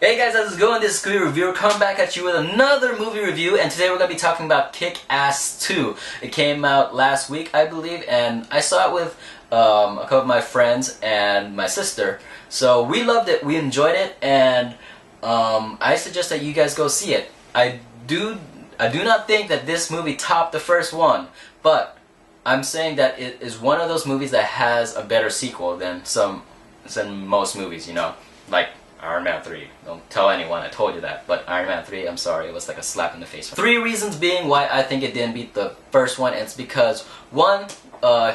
Hey guys, how's it going? This is Scooby Reviewer coming back at you with another movie review, and today we're going to be talking about Kick-Ass 2. It came out last week, I believe, and I saw it with a couple of my friends and my sister. So we loved it, we enjoyed it, and I suggest that you guys go see it. I do not think that this movie topped the first one, but I'm saying that it is one of those movies that has a better sequel than most movies, you know, like Iron Man 3. Don't tell anyone I told you that, but Iron Man 3, I'm sorry, it was like a slap in the face. 3 reasons being why I think it didn't beat the first one, and it's because, one,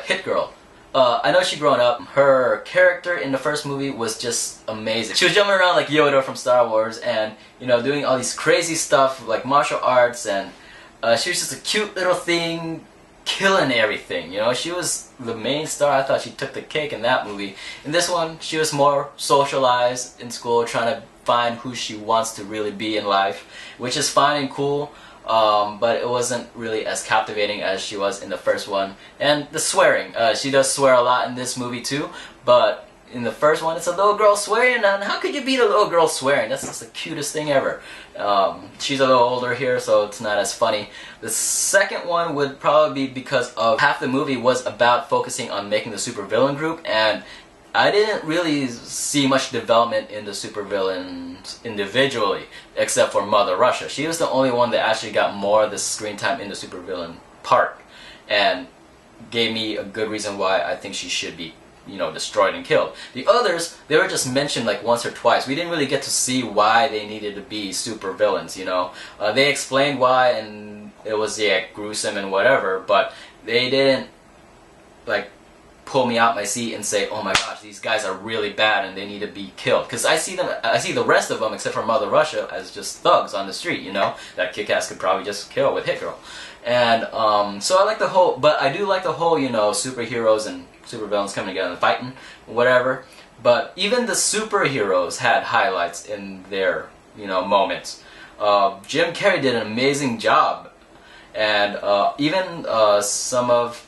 Hit Girl. I know she grown up. Her character in the first movie was just amazing. She was jumping around like Yoda from Star Wars and, you know, doing all these crazy stuff like martial arts, and she was just a cute little thing, killing everything, you know. She was the main star. I thought she took the cake in that movie. In this one, she was more socialized in school, trying to find who she wants to really be in life, which is fine and cool, but it wasn't really as captivating as she was in the first one. And the swearing, she does swear a lot in this movie too, but in the first one, it's a little girl swearing, and how could you beat a little girl swearing? That's just the cutest thing ever. She's a little older here, so it's not as funny. The second one would probably be because of half the movie was about focusing on making the supervillain group, and I didn't really see much development in the supervillains individually, except for Mother Russia. She was the only one that actually got more of the screen time in the supervillain part, and gave me a good reason why I think she should be, you know, destroyed and killed. The others, they were just mentioned like once or twice. We didn't really get to see why they needed to be super villains, you know. They explained why, and it was, yeah, gruesome and whatever, but they didn't like pull me out my seat and say, oh my gosh, these guys are really bad and they need to be killed. Because I see the rest of them, except for Mother Russia, as just thugs on the street, you know, that Kick-Ass could probably just kill with Hit Girl. And so I like the whole, but I do like the whole, you know, superheroes and supervillains coming together and fighting, whatever. But even the superheroes had highlights in their, you know, moments. Jim Carrey did an amazing job, and even some of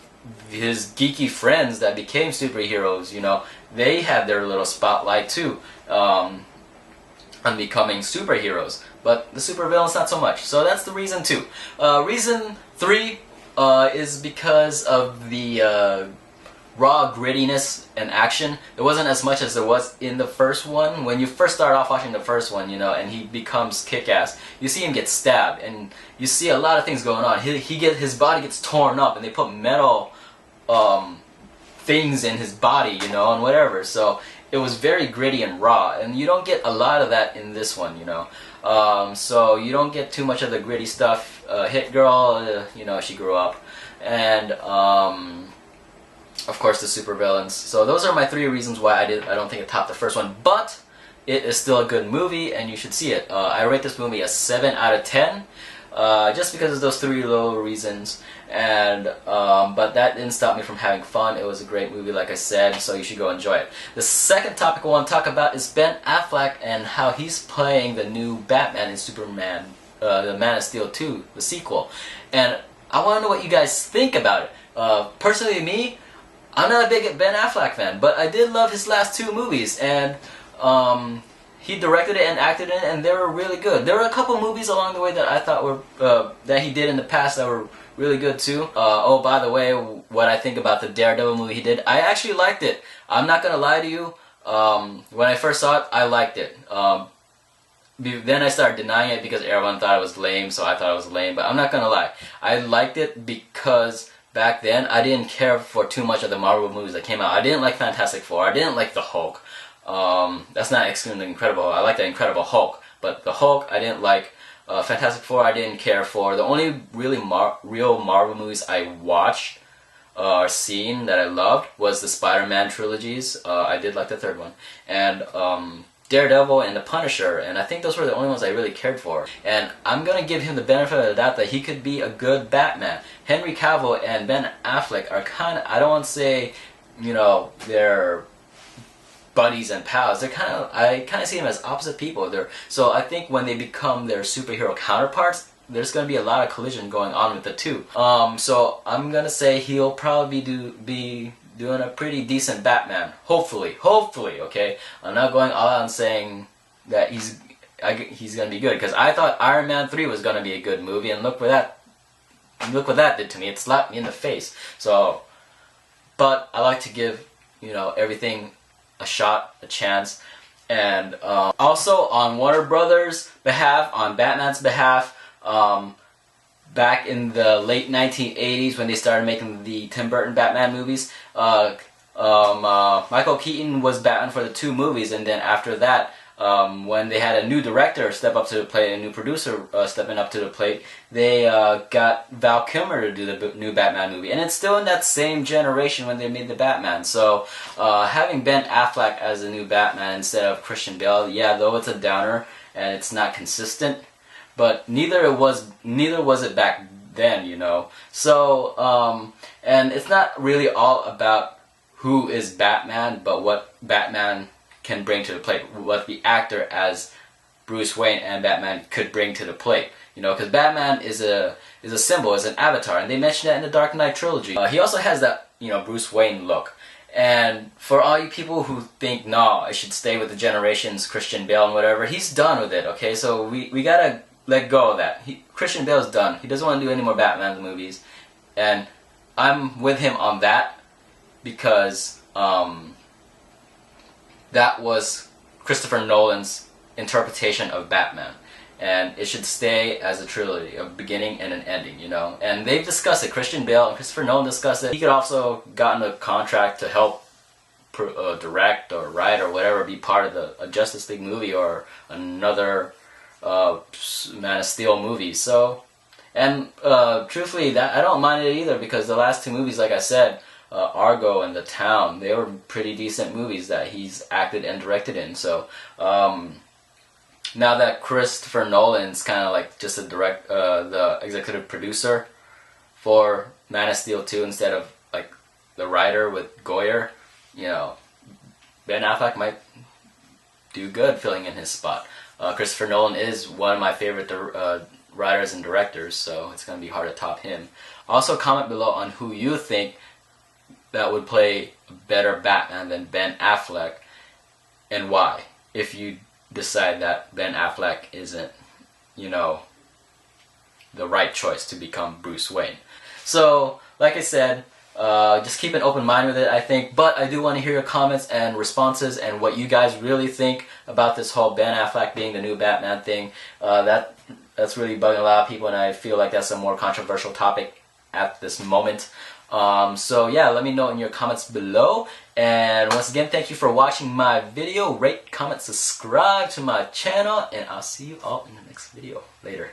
his geeky friends that became superheroes, you know, they had their little spotlight too on becoming superheroes. But the supervillains not so much. So that's the reason 2. Reason 3 is because of the raw grittiness and action. There wasn't as much as there was in the first one. When you first start off watching the first one, you know, and he becomes Kick-Ass, you see him get stabbed, and you see a lot of things going on. His body gets torn up, and they put metal things in his body, you know, and whatever. So it was very gritty and raw, and you don't get a lot of that in this one, you know. So you don't get too much of the gritty stuff. Hit Girl, you know, she grew up, and of course the supervillains. So those are my 3 reasons why I don't think it topped the first one, but it is still a good movie and you should see it. I rate this movie a 7 out of 10, just because of those 3 little reasons. And but that didn't stop me from having fun. It was a great movie, like I said, so you should go enjoy it. The second topic I want to talk about is Ben Affleck and how he's playing the new Batman in Superman, the Man of Steel 2, the sequel. And I want to know what you guys think about it. Personally, me, I'm not a big Ben Affleck fan, but I did love his last 2 movies, and he directed it and acted in it, and they were really good. There were a couple movies along the way that I thought were that he did in the past that were really good too. Oh, by the way, what I think about the Daredevil movie he did, I actually liked it. I'm not gonna lie to you. When I first saw it, I liked it. Then I started denying it because everyone thought it was lame, so I thought it was lame. But I'm not gonna lie, I liked it because back then I didn't care for too much of the Marvel movies that came out. I didn't like Fantastic Four. I didn't like the Hulk. That's not excluding the Incredible Hulk. I like the Incredible Hulk, but the Hulk I didn't like. Fantastic Four I didn't care for. The only really real Marvel movies I watched or seen that I loved was the Spider-Man trilogies. I did like the 3rd one. And Daredevil and the Punisher, and I think those were the only ones I really cared for. And I'm going to give him the benefit of the doubt that he could be a good Batman. Henry Cavill and Ben Affleck are kind of, I don't want to say, you know, they're buddies and pals. They're I kind of see them as opposite people. So I think when they become their superhero counterparts, there's going to be a lot of collision going on with the 2. So I'm going to say he'll probably be doing a pretty decent Batman. Hopefully, okay? I'm not going all out and saying that he's he's gonna be good, because I thought Iron Man 3 was gonna be a good movie, and look what that did to me. It slapped me in the face. So, but I like to give, you know, everything a shot, a chance. And also on Warner Brothers' behalf, on Batman's behalf, back in the late 1980s when they started making the Tim Burton Batman movies, Michael Keaton was Batman for the 2 movies, and then after that, when they had a new director step up to the plate, a new producer stepping up to the plate, they got Val Kilmer to do the new Batman movie. And it's still in that same generation when they made the Batman. So having Ben Affleck as the new Batman instead of Christian Bale, yeah, though it's a downer and it's not consistent, but neither was it back then, you know. So and it's not really all about who is Batman, but what Batman can bring to the plate, what the actor as Bruce Wayne and Batman could bring to the plate. You know, because Batman is a symbol, is an avatar, and they mentioned that in the Dark Knight trilogy. He also has that, you know, Bruce Wayne look. And for all you people who think, no, I should stay with the generations, Christian Bale and whatever, he's done with it, okay? So we gotta let go of that. Christian Bale's done. He doesn't want to do any more Batman movies. And I'm with him on that because that was Christopher Nolan's interpretation of Batman. And it should stay as a trilogy, a beginning and an ending, you know. And they've discussed it. Christian Bale and Christopher Nolan discussed it. He could also gotten a contract to help direct or write or whatever, be part of a Justice League movie or another Man of Steel movie. So, and truthfully, that I don't mind it either, because the last 2 movies, like I said, Argo and The Town, they were pretty decent movies that he's acted and directed in. So, now that Christopher Nolan's kind of like just the executive producer for Man of Steel 2 instead of like the writer with Goyer, you know, Ben Affleck might do good filling in his spot. Christopher Nolan is one of my favorite writers and directors, so it's going to be hard to top him. Also, comment below on who you think that would play a better Batman than Ben Affleck, and why, if you decide that Ben Affleck isn't, you know, the right choice to become Bruce Wayne. So, like I said, just keep an open mind with it, I think, but I do want to hear your comments and responses and what you guys really think about this whole Ben Affleck being the new Batman thing. That's really bugging a lot of people, and I feel like that's a more controversial topic at this moment. So yeah, let me know in your comments below. And once again, thank you for watching my video. Rate, comment, subscribe to my channel, and I'll see you all in the next video. Later.